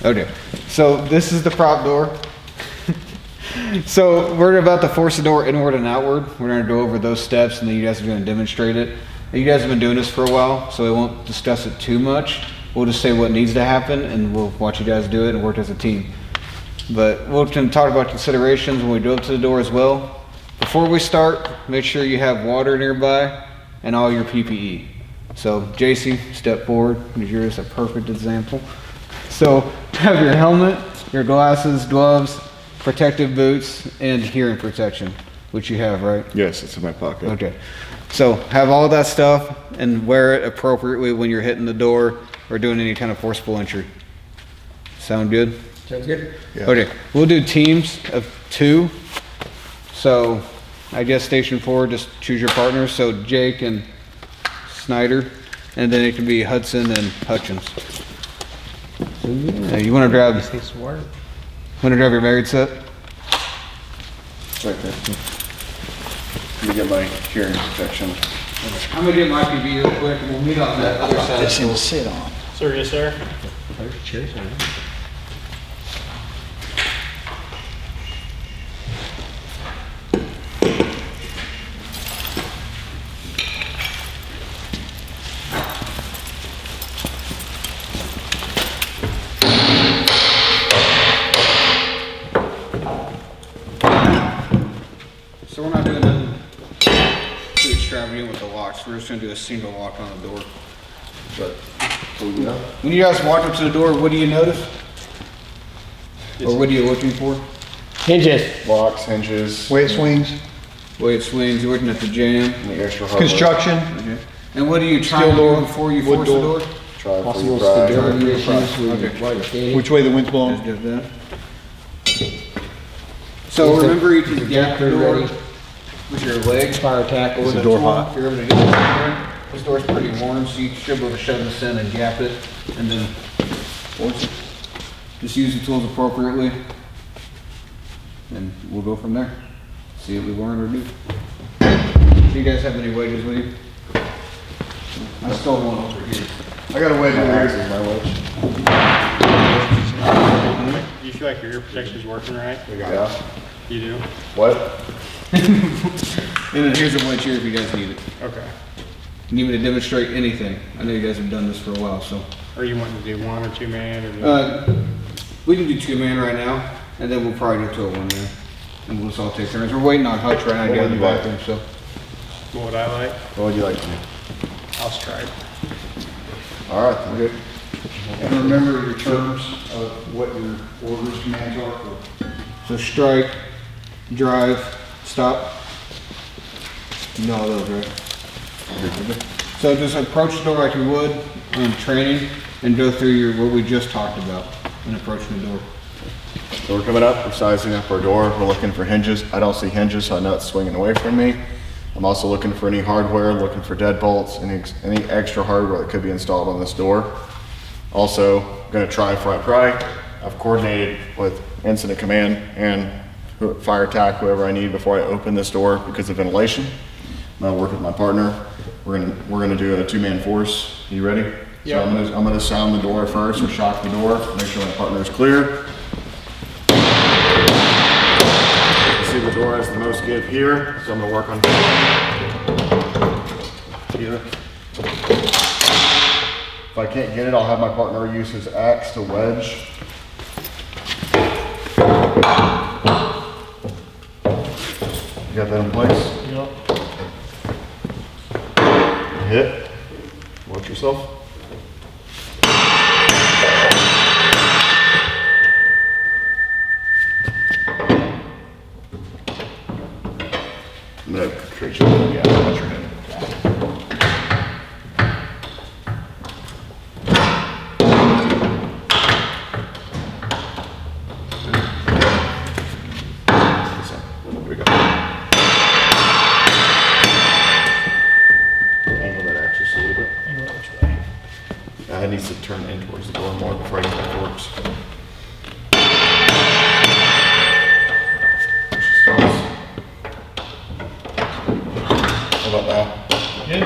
Okay, so this is the prop door. So we're about to force the door inward and outward. We're gonna go over those steps and then you guys are gonna demonstrate it. You guys have been doing this for a while, so we won't discuss it too much. We'll just say what needs to happen and we'll watch you guys do it and work as a team. But we'll talk about considerations when we go up to the door as well. Before we start, make sure you have water nearby and all your PPE. So JC, step forward, because you're just a perfect example. So have your helmet, your glasses, gloves, protective boots, and hearing protection, which you have, right? Yes, it's in my pocket. Okay. So have all that stuff and wear it appropriately when you're hitting the door or doing any kind of forceful entry. Sound good? Sounds good. Yeah. Okay, we'll do teams of 2. So I guess station 4, just choose your partners. So Jake and Snyder, and then it can be Hudson and Hutchins. You want to grab your married set? It's right there. Let me get my hearing protection. I'm gonna get my PB real quick, and we'll meet on that other side. This thing to sit on. Sir, yes, sir. So we're not doing nothing too extravagant with the locks. We're just gonna do a single lock on the door. But when you guys walk up to the door, what do you notice? Or what are you looking for? Hinges. Locks, hinges, Way it swings, Way it swings, you're looking at the jam. and the extra hardware. construction, Okay. And what are you trying to do before you force the door? Try for Possible you, Brad. stability issues Okay. while you're skating. which way the wind's blowing. Just do that. So remember you can gap the door ready. with your legs. Fire tackle. Is the door hot? If you're able to get this door, this door's pretty warm, so you should be able to shove this in and gap it, and then force it. Just use the tools appropriately, and we'll go from there. See what we learn or do. Do you guys have any wedges with you? I stole one over here. I got a wedge My over axe here. is my wedge. Do you feel like your ear protection's working right? Yeah. You do? What? And then here's a wedge here if you guys need it. Okay. You need me to demonstrate anything? I know you guys have done this for a while, so. Or you want to do 1 or 2 man or? We can do 2-man right now, and then we'll probably go to a 1-man. And we'll just all take turns. We're waiting on Hutch right now to get out of the What would bathroom, so. What would I like? What would you like to do? I'll strike. All right, then. Okay. And remember your terms of what your orders, commands are for. So strike, drive, stop. You know all those, right? So just approach the door like you would in training and go through what we just talked about in approaching the door. So we're coming up, we're sizing up our door, we're looking for hinges. I don't see hinges, so I know it's swinging away from me. I'm also looking for any hardware, looking for deadbolts, any extra hardware that could be installed on this door. Also, gonna try fry pry. I've coordinated with incident command and fire attack, whoever I need before I open this door because of ventilation. I'm gonna work with my partner. We're gonna do a 2-man force. You ready? Yeah. So I'm gonna sound the door first, or shock the door, make sure my partner is clear. See the door has the most give here, so I'm gonna work on here. If I can't get it, I'll have my partner use his axe to wedge. You got that in place? Yep. Hit. Watch yourself. I'm gonna create you a little gap. Watch your head. Here we go. Angle that axe just a little bit. Which way? It needs to turn in towards the door more before I get the forks. How about now? Good.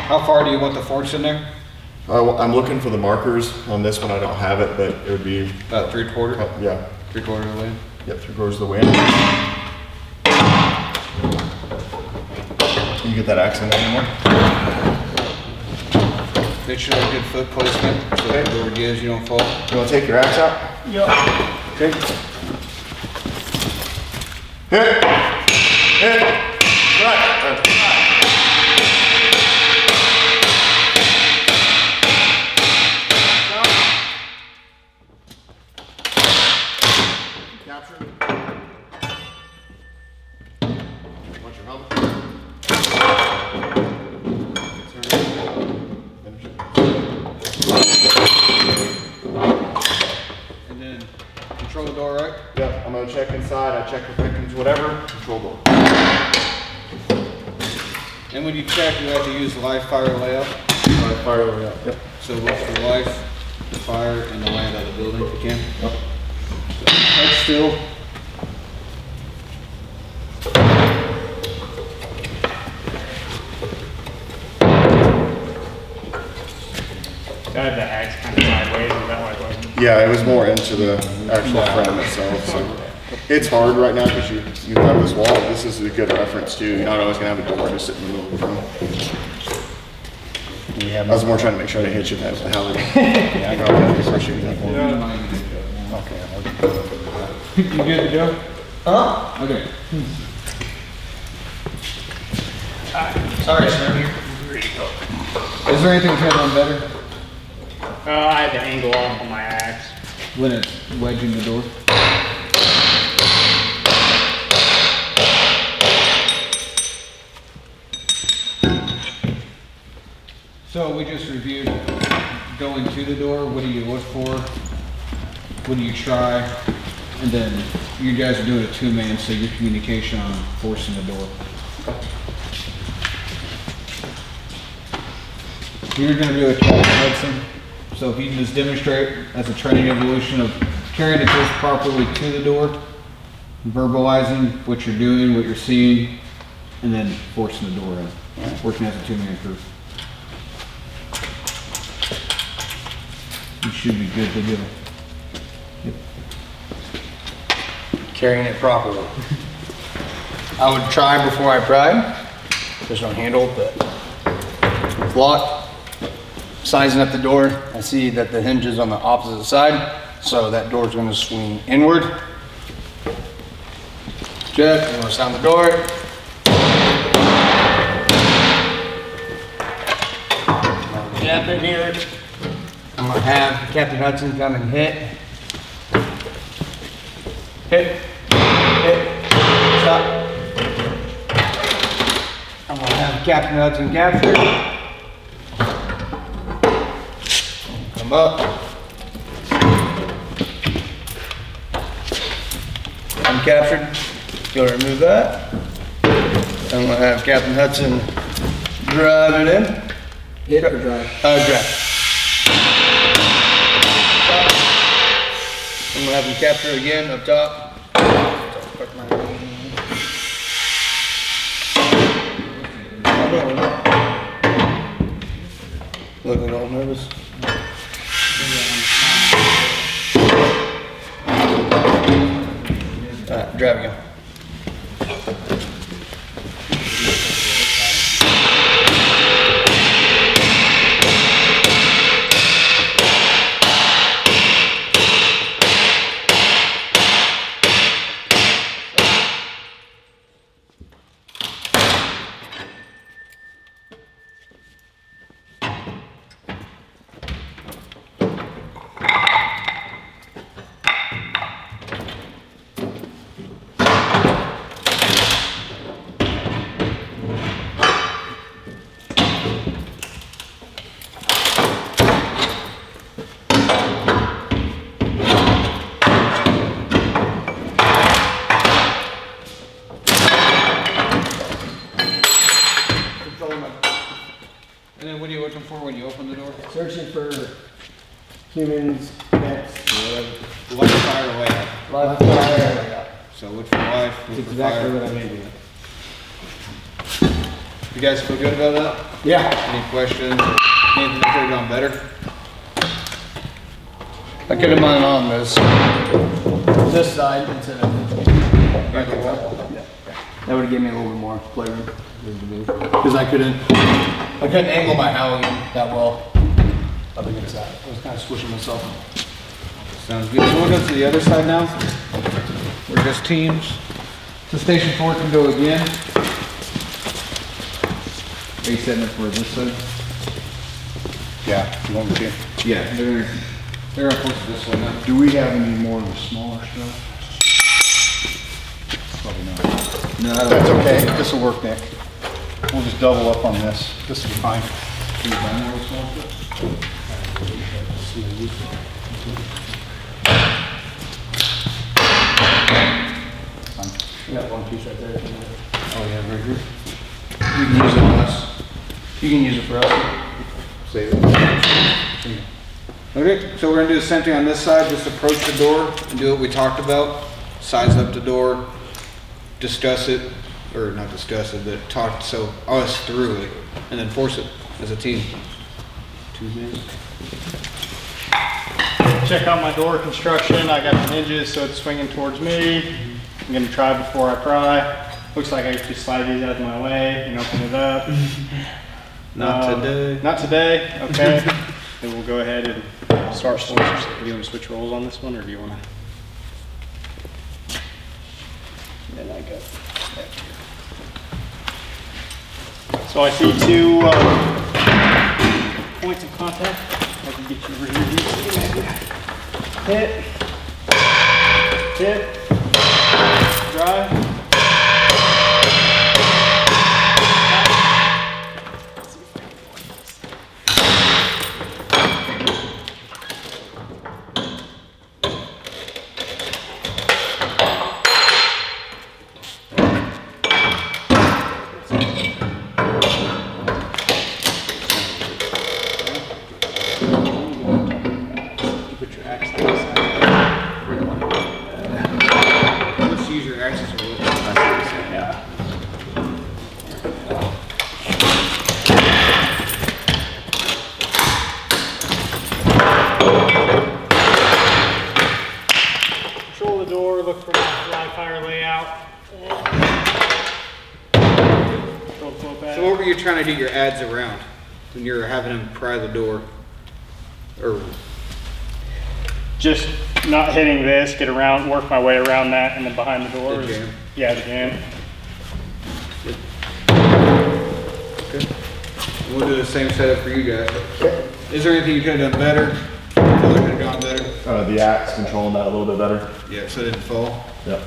How far do you want the forks in there? I'm looking for the markers on this one. I don't have it, but it would be About 3/4? yeah. 3/4 of the way? Yep, 3/4 of the way. You get that accent anymore? Make sure you have good foot placement, so that the door gives, you don't fall. You want to take your axe out? Yep. Okay. Hit. Hit. Right. Capture. Watch your helmet. Finish it. And then control the door, right? Yep, I'm gonna check inside. I check the victims, whatever. Control door. And when you check, you have to use the live fire layout. Alright, fire over there. Yep. So look for life, the fire, and the land of the building if you can. Yep. Head still. I had the axe kind of sideways, is that why it wasn't? Yeah, it was more into the actual frame itself. So it's hard right now because you have this wall. This is a good reference too. You're not always gonna have a door just sitting in the middle of the room. I was more trying to make sure I didn't hit you in the hell. Yeah, I got that. You good, Joe? Huh? Okay. Sorry, sir. Is there anything we could have done better I had to angle off on my axe. when it's wedging the door? So we just reviewed going to the door. What do you look for? What do you try? And then you guys are doing a two-man, so your communication on forcing the door. You're going to do a Captain Hudson. So if you can just demonstrate as a training evolution of carrying the tools properly to the door, verbalizing what you're doing, what you're seeing, and then forcing the door in. Working as a two-man crew. You should be good to go. Yep. Carrying it properly. I would try before I pried. There's no handle, but lock. Sizing up the door, I see that the hinge is on the opposite side, so that door is going to swing inward. Check, I'm going to sound the door. Jab in here. I'm going to have Captain Hudson come and hit. Hit. Hit. Stop. I'm going to have Captain Hudson capture. Come up. I'm captured. Go remove that. I'm gonna have Captain Hudson drive it in. Hit or drive? Drive. Stop. I'm gonna have him capture again up top. Looking all nervous. Alright, drive again. And then what are you looking for when you open the door? Searching for humans, pets, Life, fire, layout. live fire. So look for life, look That's for exactly fire. what I'm into. You guys feel good about that? Yeah. Any questions? Anything that could have gone better? I could have gone on this side instead of right the wall. Yeah. That would have given me a little bit more playroom. Because I couldn't angle my Halligan that well up against that. I was kind of squishing myself. Sounds good. So we'll go to the other side now. We're just teams. So station 4 can go again. Are you setting it for this side? Yeah, you want me to? Yeah, they're up close to this one now. Do we have any more of the smaller stuff? Probably not. No, I don't. That's okay, this will work, Nick. We'll just double up on this. This will be fine. Can you find more small stuff? I got one piece right there. If you want it. Oh yeah, right here. You can use it on us. You can use it for us. Save it. Okay, so we're gonna do the same thing on this side. Just approach the door and do what we talked about. Size up the door, discuss it, or not discuss it, but talk so us through it, and then force it as a team. 2 minutes. Check out my door construction. I got the hinges, so it's swinging towards me. I'm gonna try before I pry. Looks like I just slide these out of my way and open it up. Not today. Not today, okay. Then we'll go ahead and start switching. Do you want to switch roles on this one, or do you want to? Then I go. So I see 2 points of contact. I can get you over here. Hit. Hit. Drive. Put your axe on this side. Let's use your axis a little. Yeah. Control the door, look for live fire layout. Control flow back. So what were you trying to do your ads around when you're having them pry the door? Or Just not hitting this, get around, work my way around that, and then behind the door. The is- jam. Yeah, the jam. okay. We'll do the same setup for you guys. Is there anything you could have done better? That could have gone better? The axe controlling that a little bit better. Yeah, so it didn't fall. Yep.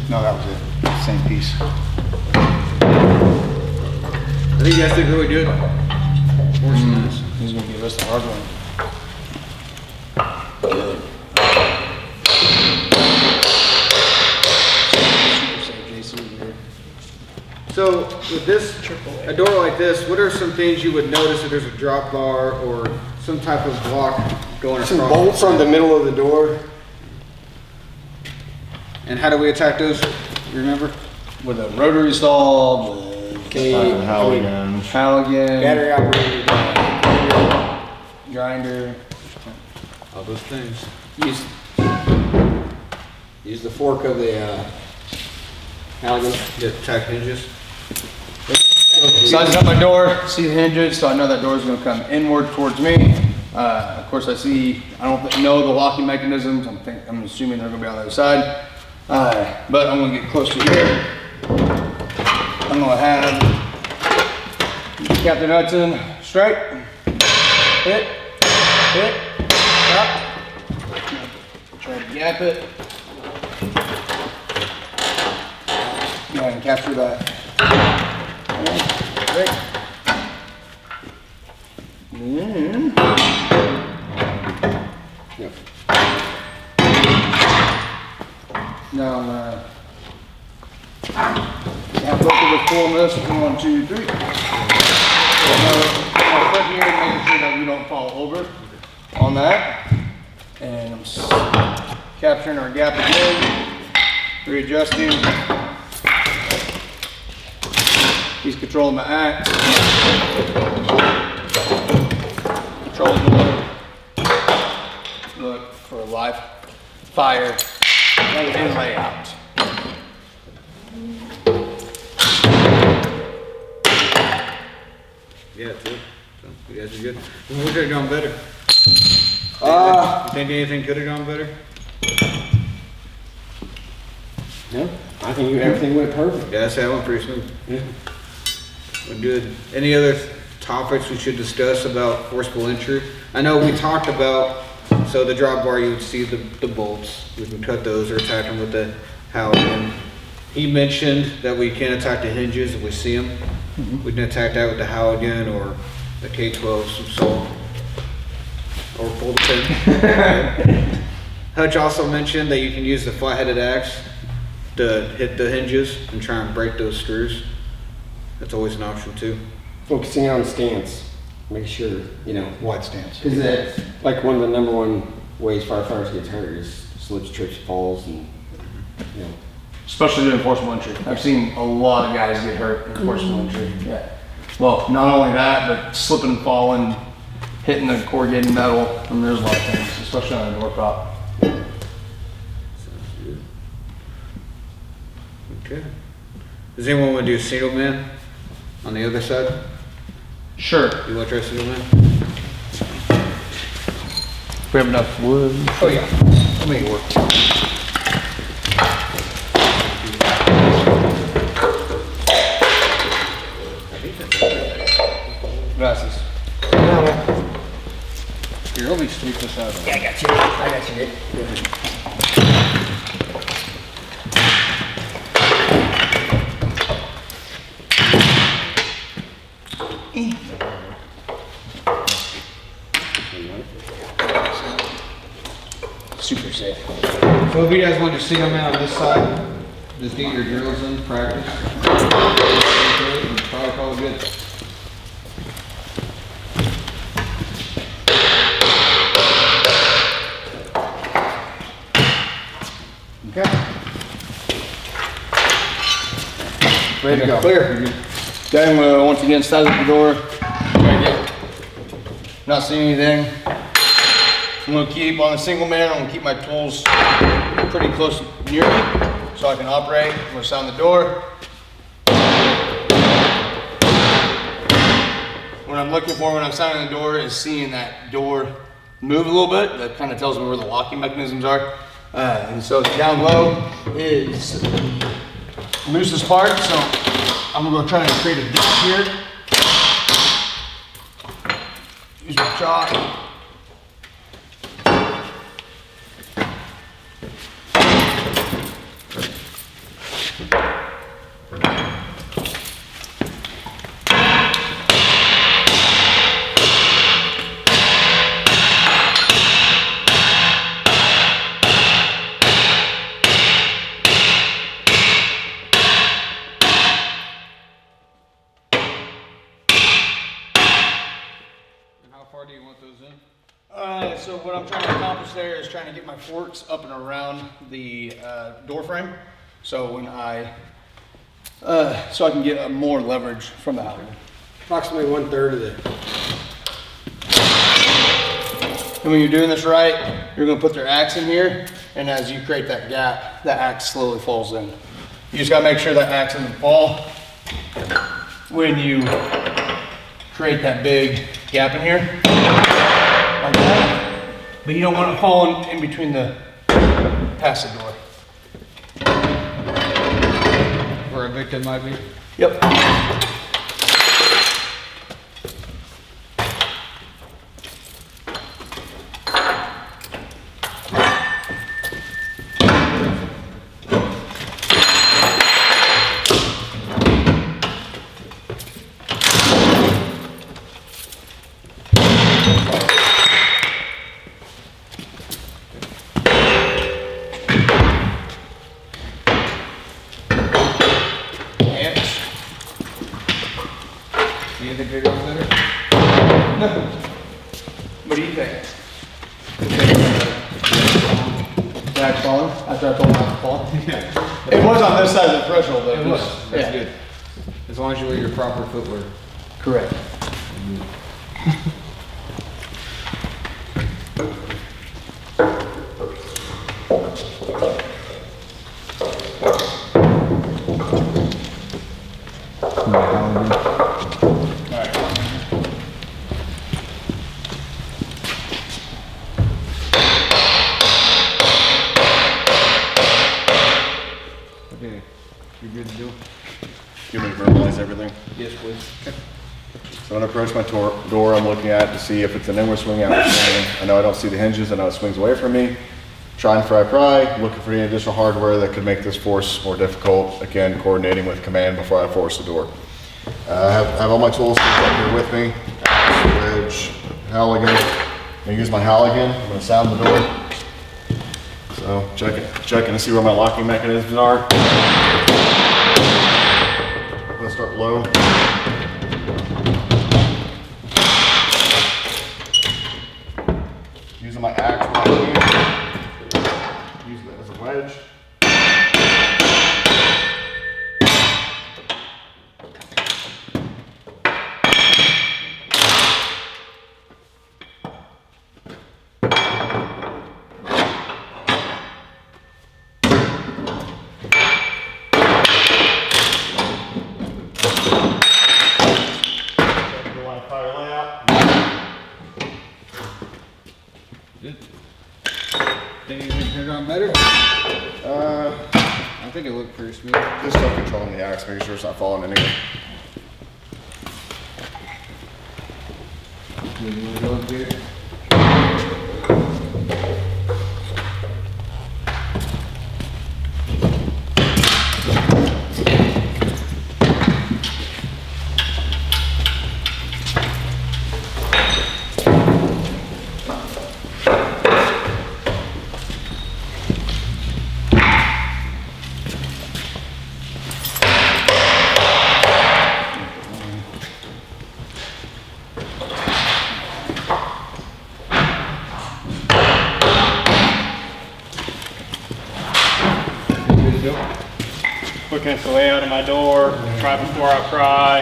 No, that was it. Same piece. I think you guys did really good. Forcing this. He's gonna give us the hard one. So with this, a door like this, what are some things you would notice if there's a drop bar or some type of block going across? Some bolts on the middle of the door And how do we attack those? You remember? with a rotary saw, the Halligan. Halligan, Battery operated grinder. All those things. use the fork of the Halligan. Yeah, attack hinges. Sizing up my door, see the hinges, so I know that door is going to come inward towards me. Of course, I don't know the locking mechanisms. I'm assuming they're going to be on the other side. But I'm going to get close to here. I'm going to have Captain Hudson straight, hit, stop. Try to gap it. Go ahead and capture that. Great. And now I'm half up to the fullness. 1, 2, 3. Now, foot here, making sure that we don't fall over on that. And I'm capturing our gap again. readjusting. He's controlling the axe. Control the door. Look for a live fire and layout. Yeah, it's good. So, you guys are good. What could have gone better? You think anything could have gone better? No, I think everything went perfect. Yeah, that went pretty smooth. Yeah. We're good. Any other topics we should discuss about forcible entry? I know we talked about, so the drop bar, you would see the bolts. We can cut those or attack them with the Halligan. He mentioned that we can attack the hinges if we see them. We can attack that with the Halligan or the K12, some salt, or pull the pin. Hutch also mentioned that you can use the flat-headed axe to hit the hinges and try and break those screws. That's always an option too. Focusing on stance, make sure, you know, Wide stance. because that's like one of the number one ways firefighters get hurt is slips, trips, falls, and, you know. Especially doing forcible entry. I've seen a lot of guys get hurt in forcible entry. Yeah. Well, not only that, but slipping and falling, hitting the corrugated metal. I mean, there's a lot of things, especially on a door prop. Okay. Does anyone want to do single man on the other side? Sure. You want to try single man? We have enough wood. Oh yeah. I'll make it work. Gracias. Here, let me sneak this out. I got you, Nick. Super safe. So if you guys want to single man on this side, just get your drills in, practice. And probably call it good. Okay. Ready to go. Clear. Okay, I'm gonna once again size up the door. Not seeing anything. I'm gonna keep on a single man. I'm gonna keep my tools pretty close near me so I can operate. I'm gonna sound the door. What I'm looking for when I'm sounding the door is seeing that door move a little bit. That kind of tells me where the locking mechanisms are. And so down low is the loosest part. So I'm gonna go try to create a dip here. Use my chalk. Do you want those in? So what I'm trying to accomplish there is trying to get my forks up and around the door frame, so when so I can get more leverage from the Halligan. Approximately 1/3 of the. And when you're doing this right, you're going to put their axe in here, and as you create that gap, that axe slowly falls in. You just got to make sure that axe doesn't fall when you create that big gap in here, like that. But you don't want it falling in between the past the door. Where a victim might be? Yep. You think they're going better? What do you think? back falling after I told him not to fall. It was on this side of the threshold though. It was. That's Yeah. good. As long as you wear your proper footwear. Correct. Okay, you good to go? You want me to verbalize everything? Yes, please. So when I approach my door, I'm looking at to see if it's an inward swing, outward swing. I know I don't see the hinges. I know it swings away from me. Try and pry, looking for any additional hardware that could make this force more difficult. Again, coordinating with command before I force the door. I have all my tools up here with me. Axe, wedge, Halligan. I'm gonna use my Halligan. I'm gonna sound the door. So checking to see where my locking mechanisms are. I'm gonna start low. Using my axe right here. Use that as a wedge. Think you can turn it on better? I think it looked pretty smooth. Just start controlling the axe, making sure it's not falling anywhere. You wanna go up here? Looking at the layout of my door, try before I pry,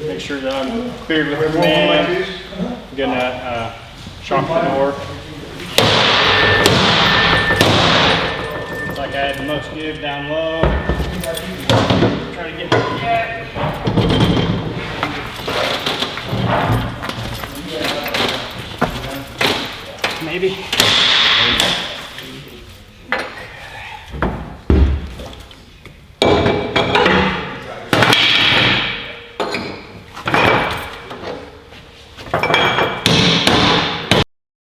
make sure that I'm cleared with command. I'm gonna shock the door. Looks like I had the most give down low. Try to get the gap. Maybe.